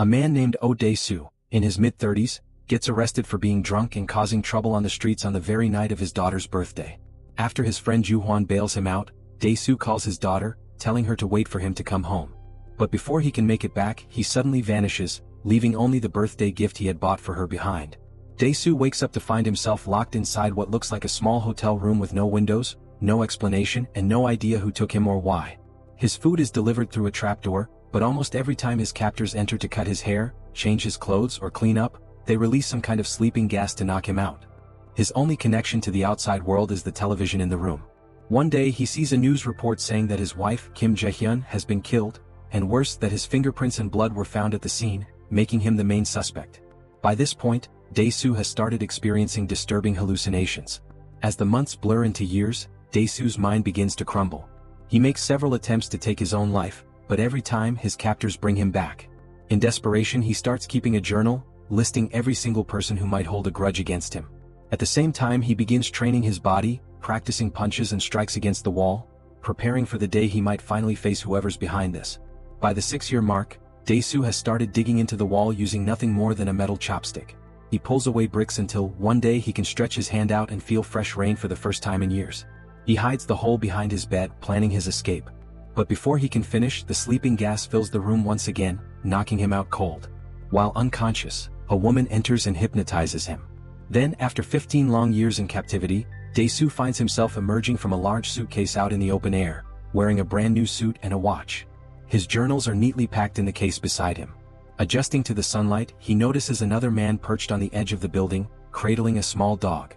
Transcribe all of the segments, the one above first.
A man named Dae-soo, in his mid-30s, gets arrested for being drunk and causing trouble on the streets on the very night of his daughter's birthday. After his friend Ju-hwan bails him out, Dae-soo calls his daughter, telling her to wait for him to come home. But before he can make it back, he suddenly vanishes, leaving only the birthday gift he had bought for her behind. Dae-soo wakes up to find himself locked inside what looks like a small hotel room with no windows, no explanation, and no idea who took him or why. His food is delivered through a trapdoor, but almost every time his captors enter to cut his hair, change his clothes, or clean up, they release some kind of sleeping gas to knock him out. His only connection to the outside world is the television in the room. One day he sees a news report saying that his wife, Kim Jae-hyun, has been killed, and worse, that his fingerprints and blood were found at the scene, making him the main suspect. By this point, Dae-soo has started experiencing disturbing hallucinations. As the months blur into years, Dae-soo's mind begins to crumble. He makes several attempts to take his own life, but every time his captors bring him back. In desperation, he starts keeping a journal, listing every single person who might hold a grudge against him. At the same time, he begins training his body, practicing punches and strikes against the wall, preparing for the day he might finally face whoever's behind this. By the 6-year mark, Dae-soo has started digging into the wall using nothing more than a metal chopstick. He pulls away bricks until one day he can stretch his hand out and feel fresh rain for the first time in years. He hides the hole behind his bed, planning his escape. But before he can finish, the sleeping gas fills the room once again, knocking him out cold. While unconscious, a woman enters and hypnotizes him. Then, after 15 long years in captivity, Dae-soo finds himself emerging from a large suitcase out in the open air, wearing a brand new suit and a watch. His journals are neatly packed in the case beside him. Adjusting to the sunlight, he notices another man perched on the edge of the building, cradling a small dog.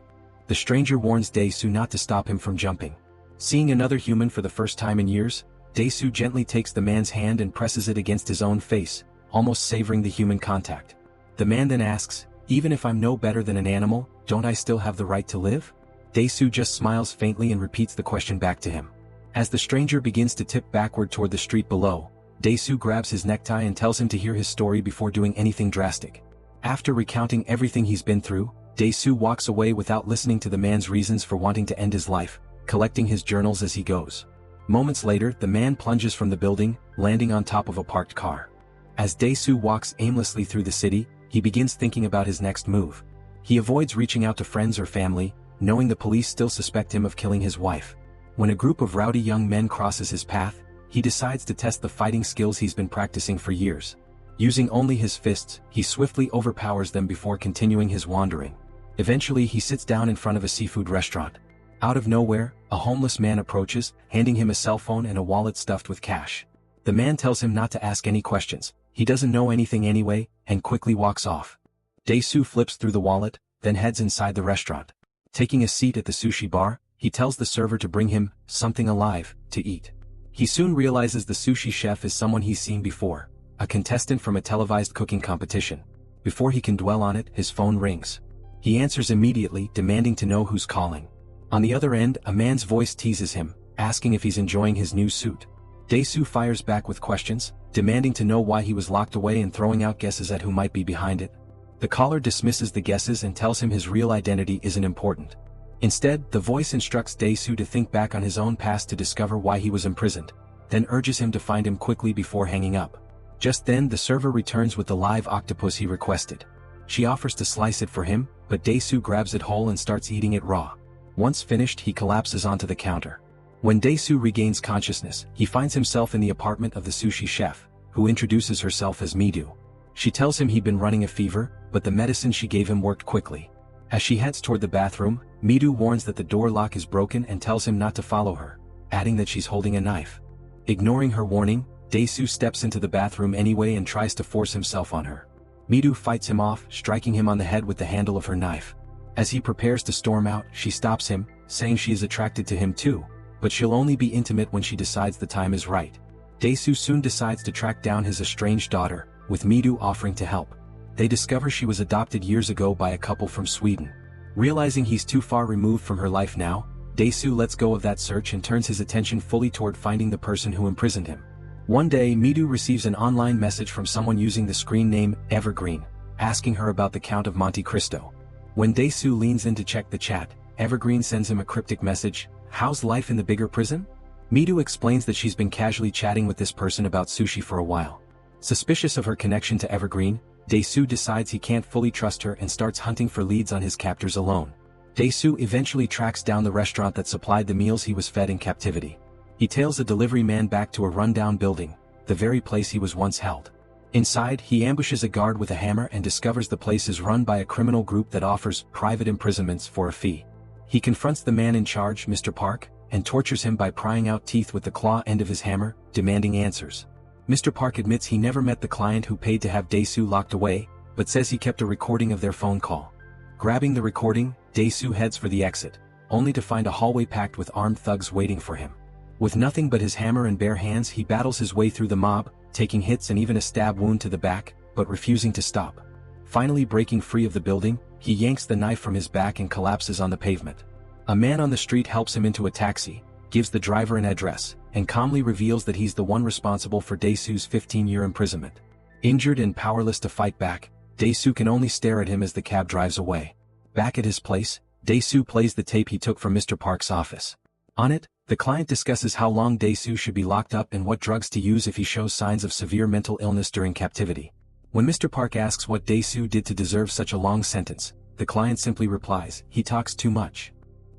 The stranger warns Dae-soo not to stop him from jumping. Seeing another human for the first time in years, Dae-soo gently takes the man's hand and presses it against his own face, almost savoring the human contact. The man then asks, "Even if I'm no better than an animal, don't I still have the right to live?" Dae-soo just smiles faintly and repeats the question back to him. As the stranger begins to tip backward toward the street below, Dae-soo grabs his necktie and tells him to hear his story before doing anything drastic. After recounting everything he's been through, Dae-soo walks away without listening to the man's reasons for wanting to end his life, collecting his journals as he goes. Moments later, the man plunges from the building, landing on top of a parked car. As Dae-soo walks aimlessly through the city, he begins thinking about his next move. He avoids reaching out to friends or family, knowing the police still suspect him of killing his wife. When a group of rowdy young men crosses his path, he decides to test the fighting skills he's been practicing for years. Using only his fists, he swiftly overpowers them before continuing his wandering. Eventually, he sits down in front of a seafood restaurant. Out of nowhere, a homeless man approaches, handing him a cell phone and a wallet stuffed with cash. The man tells him not to ask any questions, he doesn't know anything anyway, and quickly walks off. Dae-soo flips through the wallet, then heads inside the restaurant. Taking a seat at the sushi bar, he tells the server to bring him something alive to eat. He soon realizes the sushi chef is someone he's seen before, a contestant from a televised cooking competition. Before he can dwell on it, his phone rings. He answers immediately, demanding to know who's calling. On the other end, a man's voice teases him, asking if he's enjoying his new suit. Dae-soo fires back with questions, demanding to know why he was locked away and throwing out guesses at who might be behind it. The caller dismisses the guesses and tells him his real identity isn't important. Instead, the voice instructs Dae-soo to think back on his own past to discover why he was imprisoned, then urges him to find him quickly before hanging up. Just then, the server returns with the live octopus he requested. She offers to slice it for him, but Dae-soo grabs it whole and starts eating it raw. Once finished, he collapses onto the counter. When Dae-soo regains consciousness, he finds himself in the apartment of the sushi chef, who introduces herself as Midu. She tells him he'd been running a fever, but the medicine she gave him worked quickly. As she heads toward the bathroom, Midu warns that the door lock is broken and tells him not to follow her, adding that she's holding a knife. Ignoring her warning, Dae-soo steps into the bathroom anyway and tries to force himself on her. Midu fights him off, striking him on the head with the handle of her knife. As he prepares to storm out, she stops him, saying she is attracted to him too, but she'll only be intimate when she decides the time is right. Dae-soo soon decides to track down his estranged daughter, with Midu offering to help. They discover she was adopted years ago by a couple from Sweden. Realizing he's too far removed from her life now, Dae-soo lets go of that search and turns his attention fully toward finding the person who imprisoned him. One day, Midu receives an online message from someone using the screen name Evergreen, asking her about the Count of Monte Cristo. When Dae-soo leans in to check the chat, Evergreen sends him a cryptic message, "How's life in the bigger prison?" Midu explains that she's been casually chatting with this person about sushi for a while. Suspicious of her connection to Evergreen, Dae-soo decides he can't fully trust her and starts hunting for leads on his captors alone. Dae-soo eventually tracks down the restaurant that supplied the meals he was fed in captivity. He tails a delivery man back to a rundown building, the very place he was once held. Inside, he ambushes a guard with a hammer and discovers the place is run by a criminal group that offers private imprisonments for a fee. He confronts the man in charge, Mr. Park, and tortures him by prying out teeth with the claw end of his hammer, demanding answers. Mr. Park admits he never met the client who paid to have Dae-soo locked away, but says he kept a recording of their phone call. Grabbing the recording, Dae-soo heads for the exit, only to find a hallway packed with armed thugs waiting for him. With nothing but his hammer and bare hands, he battles his way through the mob, taking hits and even a stab wound to the back, but refusing to stop. Finally breaking free of the building, he yanks the knife from his back and collapses on the pavement. A man on the street helps him into a taxi, gives the driver an address, and calmly reveals that he's the one responsible for Dae-soo's 15-year imprisonment. Injured and powerless to fight back, Dae-soo can only stare at him as the cab drives away. Back at his place, Dae-soo plays the tape he took from Mr. Park's office. On it, the client discusses how long Dae-soo should be locked up and what drugs to use if he shows signs of severe mental illness during captivity. When Mr. Park asks what Dae-soo did to deserve such a long sentence, the client simply replies, "He talks too much."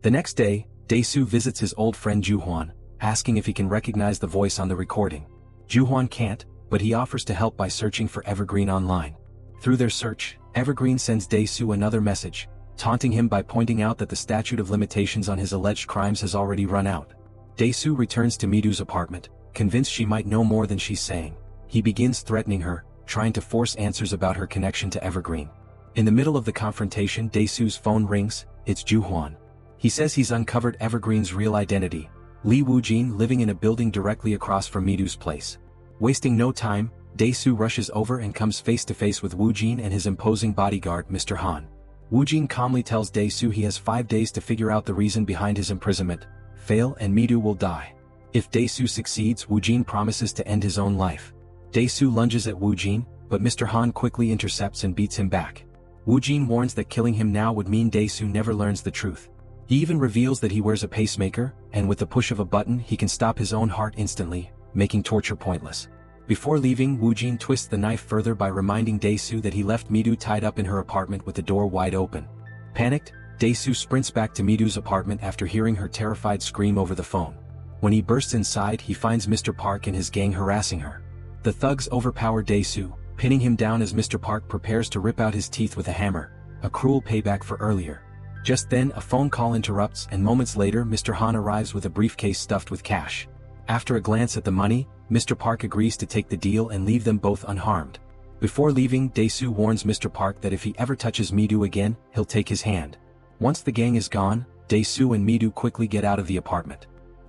The next day, Dae-soo visits his old friend Ju-hwan, asking if he can recognize the voice on the recording. Ju-hwan can't, but he offers to help by searching for Evergreen online. Through their search, Evergreen sends Dae-soo another message, taunting him by pointing out that the statute of limitations on his alleged crimes has already run out. Dae-soo returns to Mi-doo's apartment, convinced she might know more than she's saying. He begins threatening her, trying to force answers about her connection to Evergreen. In the middle of the confrontation, Dae-soo's phone rings. It's Ju-hwan. He says he's uncovered Evergreen's real identity, Lee Woo-jin, living in a building directly across from Mi-doo's place. Wasting no time, Dae-soo rushes over and comes face to face with Woo-jin and his imposing bodyguard, Mr. Han. Woo-jin calmly tells Dae-soo he has 5 days to figure out the reason behind his imprisonment. Fail and Mi-doo will die. If Dae-soo succeeds, Woo-jin promises to end his own life. Dae-soo lunges at Woo-jin, but Mr. Han quickly intercepts and beats him back. Woo-jin warns that killing him now would mean Dae-soo never learns the truth. He even reveals that he wears a pacemaker, and with the push of a button he can stop his own heart instantly, making torture pointless. Before leaving, Woo-jin twists the knife further by reminding Dae-soo that he left Mi-doo tied up in her apartment with the door wide open. Panicked, Dae-soo sprints back to Mi-doo's apartment after hearing her terrified scream over the phone. When he bursts inside, he finds Mr. Park and his gang harassing her. The thugs overpower Dae-soo, pinning him down as Mr. Park prepares to rip out his teeth with a hammer, a cruel payback for earlier. Just then, a phone call interrupts, and moments later Mr. Han arrives with a briefcase stuffed with cash. After a glance at the money, Mr. Park agrees to take the deal and leave them both unharmed. Before leaving, Dae-soo warns Mr. Park that if he ever touches Mi-doo again, he'll take his hand. Once the gang is gone, Dae-soo and Mi-doo quickly get out of the apartment.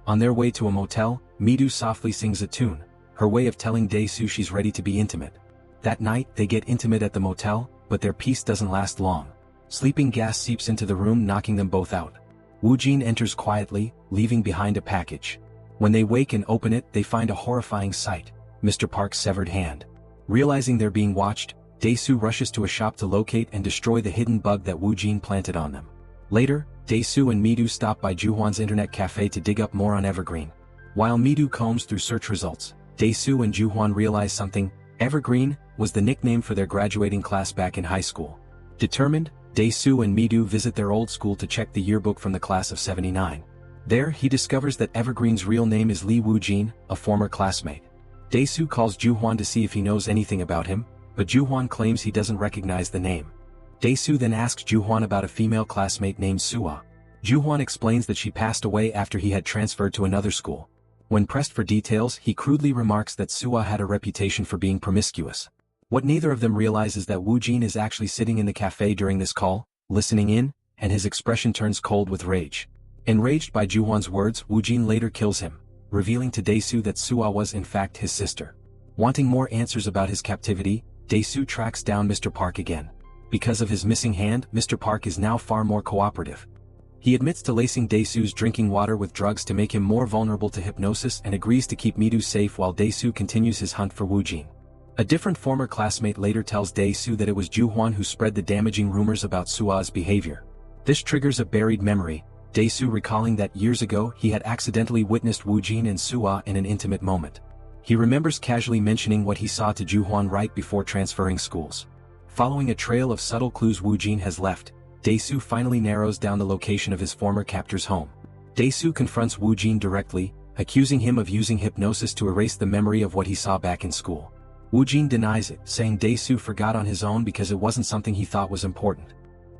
On their way to a motel, Mi-doo softly sings a tune, her way of telling Dae-soo she's ready to be intimate. That night, they get intimate at the motel, but their peace doesn't last long. Sleeping gas seeps into the room, knocking them both out. Woo-jin enters quietly, leaving behind a package. When they wake and open it, they find a horrifying sight, Mr. Park's severed hand. Realizing they're being watched, Dae-soo rushes to a shop to locate and destroy the hidden bug that Woo-jin planted on them. Later, Dae-soo and Mi-doo stop by Ju-hwan's internet cafe to dig up more on Evergreen. While Mi-doo combs through search results, Dae-soo and Ju-hwan realize something. Evergreen was the nickname for their graduating class back in high school. Determined, Dae-soo and Mi-doo visit their old school to check the yearbook from the class of '79. There, he discovers that Evergreen's real name is Lee Woo-jin, a former classmate. Dae-soo calls Ju-hwan to see if he knows anything about him, but Ju-hwan claims he doesn't recognize the name. Dae-soo then asks Ju-hwan about a female classmate named Suwa. Ju-hwan explains that she passed away after he had transferred to another school. When pressed for details, he crudely remarks that Suwa had a reputation for being promiscuous. What neither of them realize is that Woo-jin is actually sitting in the cafe during this call, listening in, and his expression turns cold with rage. Enraged by Ju-hwan's words, Woo-jin later kills him, revealing to Dae-soo that Suwa was in fact his sister. Wanting more answers about his captivity, Dae-soo tracks down Mr. Park again. Because of his missing hand, Mr. Park is now far more cooperative. He admits to lacing Dae-soo's drinking water with drugs to make him more vulnerable to hypnosis and agrees to keep Mi-doo safe while Dae-soo continues his hunt for Woo-jin. A different former classmate later tells Dae-soo that it was Ju-hwan who spread the damaging rumors about Suwa's behavior. This triggers a buried memory, Dae-soo recalling that years ago he had accidentally witnessed Woo-jin and Suwa in an intimate moment. He remembers casually mentioning what he saw to Juhwan right before transferring schools. Following a trail of subtle clues Wu Jin has left, Dae-soo finally narrows down the location of his former captor's home. Dae-soo confronts Wu Jin directly, accusing him of using hypnosis to erase the memory of what he saw back in school. Wu Jin denies it, saying Dae-soo forgot on his own because it wasn't something he thought was important.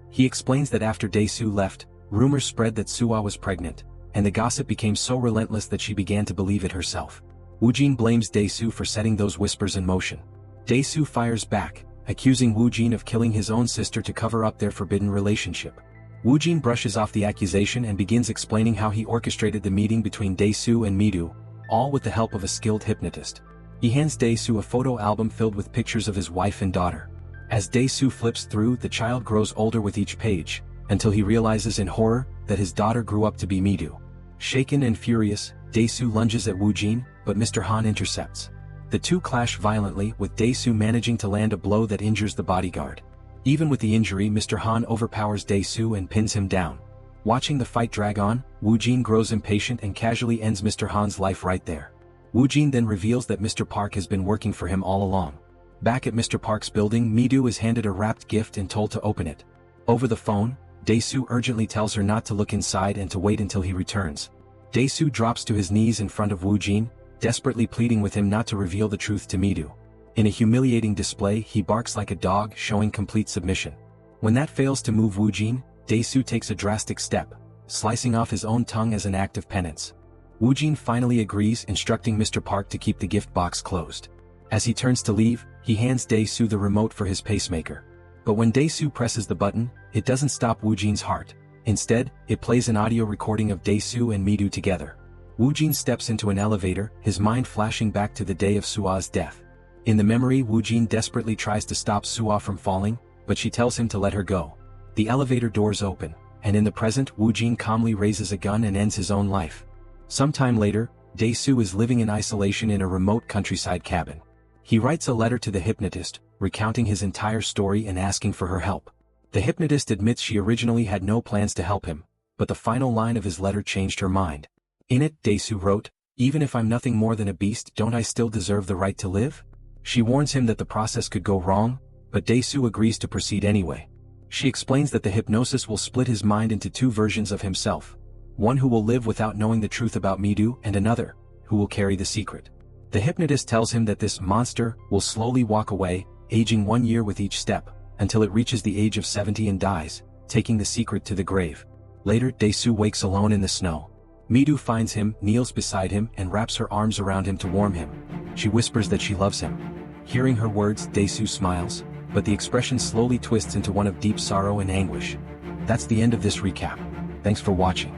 He explains that after Dae-soo left, rumors spread that Suwa was pregnant, and the gossip became so relentless that she began to believe it herself. Wu Jin blames Dae-soo for setting those whispers in motion. Dae-soo fires back, accusing Wu Jin of killing his own sister to cover up their forbidden relationship. Wu Jin brushes off the accusation and begins explaining how he orchestrated the meeting between Dae-soo and Midu, all with the help of a skilled hypnotist. He hands Dae-soo a photo album filled with pictures of his wife and daughter. As Dae-soo flips through, the child grows older with each page, until he realizes in horror that his daughter grew up to be Midu. Shaken and furious, Dae-soo lunges at Wu Jin, but Mr. Han intercepts. The two clash violently, with Dae-soo managing to land a blow that injures the bodyguard. Even with the injury, Mr. Han overpowers Dae-soo and pins him down. Watching the fight drag on, Wu Jin grows impatient and casually ends Mr. Han's life right there. Wu Jin then reveals that Mr. Park has been working for him all along. Back at Mr. Park's building, Midu is handed a wrapped gift and told to open it. Over the phone, Dae-soo urgently tells her not to look inside and to wait until he returns. Dae-soo drops to his knees in front of Wu Jin, desperately pleading with him not to reveal the truth to Midu. In a humiliating display, he barks like a dog, showing complete submission. When that fails to move Wu Jin, Dae-soo takes a drastic step, slicing off his own tongue as an act of penance. Wu Jin finally agrees, instructing Mr. Park to keep the gift box closed. As he turns to leave, he hands Dae-soo the remote for his pacemaker. But when Dae-soo presses the button, it doesn't stop Wu Jin's heart. Instead, it plays an audio recording of Dae-soo and Midu together. Wu Jin steps into an elevator, his mind flashing back to the day of Sua's death. In the memory, Wu Jin desperately tries to stop Sua from falling, but she tells him to let her go. The elevator doors open, and in the present, Wu Jin calmly raises a gun and ends his own life. Sometime later, Dae-soo is living in isolation in a remote countryside cabin. He writes a letter to the hypnotist, recounting his entire story and asking for her help. The hypnotist admits she originally had no plans to help him, but the final line of his letter changed her mind. In it, Dae-soo wrote, "Even if I'm nothing more than a beast, don't I still deserve the right to live?" She warns him that the process could go wrong, but Dae-soo agrees to proceed anyway. She explains that the hypnosis will split his mind into two versions of himself. One who will live without knowing the truth about Midu, and another, who will carry the secret. The hypnotist tells him that this monster will slowly walk away, aging 1 year with each step, until it reaches the age of 70 and dies, taking the secret to the grave. Later, Dae-soo wakes alone in the snow. Midu finds him, kneels beside him, and wraps her arms around him to warm him. She whispers that she loves him. Hearing her words, Dae-soo smiles, but the expression slowly twists into one of deep sorrow and anguish. That's the end of this recap. Thanks for watching.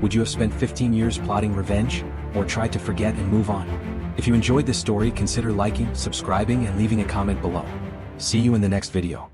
Would you have spent 15 years plotting revenge, or tried to forget and move on? If you enjoyed this story, consider liking, subscribing, and leaving a comment below. See you in the next video.